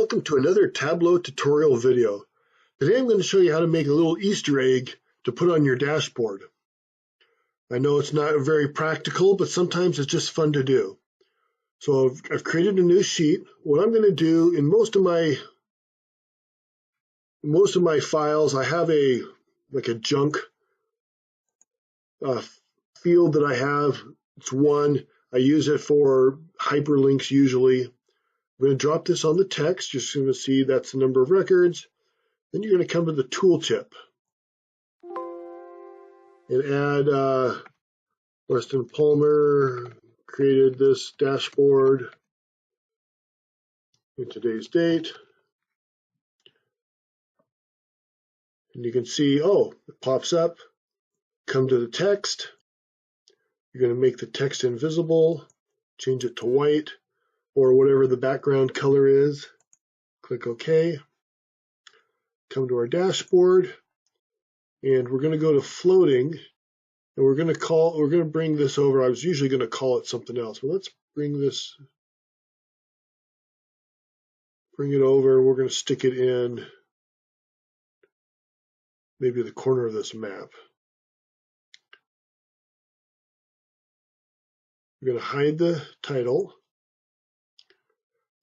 welcome to another Tableau tutorial video. Today I'm going to show you how to make a little Easter egg to put on your dashboard. I know it's not very practical, but sometimes it's just fun to do. So I've created a new sheet. What I'm going to do in most of my files, I have a junk field that I have. It's one. I use it for hyperlinks usually. I'm going to drop this on the text. You're just going to see that's the number of records. Then you're going to come to the tooltip and add Weston Palmer created this dashboard in today's date. And you can see, oh, it pops up. Come to the text. You're going to make the text invisible, change it to white or whatever the background color is. Click OK. Come to our dashboard, and we're going to go to floating, and we're going to bring this over. I was usually going to call it something else, but let's bring it over. We're going to stick it in maybe the corner of this map. We're going to hide the title,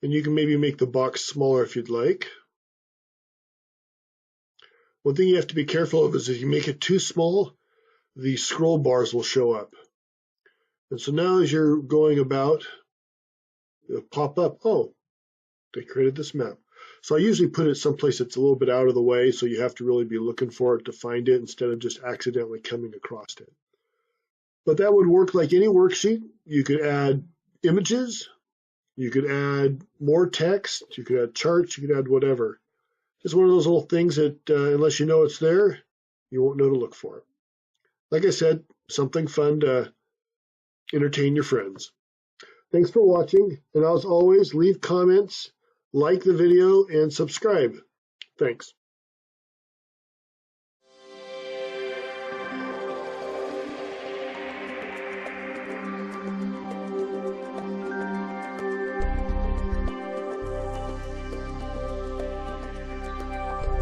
and you can maybe make the box smaller if you'd like. One thing you have to be careful of is if you make it too small, the scroll bars will show up. And so now as you're going about, it'll pop up, oh, they created this map. So I usually put it someplace that's a little bit out of the way, so you have to really be looking for it to find it instead of just accidentally coming across it. But that would work like any worksheet. You could add images, you could add more text, you could add charts, you could add whatever. It's one of those little things that unless you know it's there, you won't know to look for it. Like I said, something fun to entertain your friends. Thanks for watching, and as always, leave comments, like the video, and subscribe. Thanks.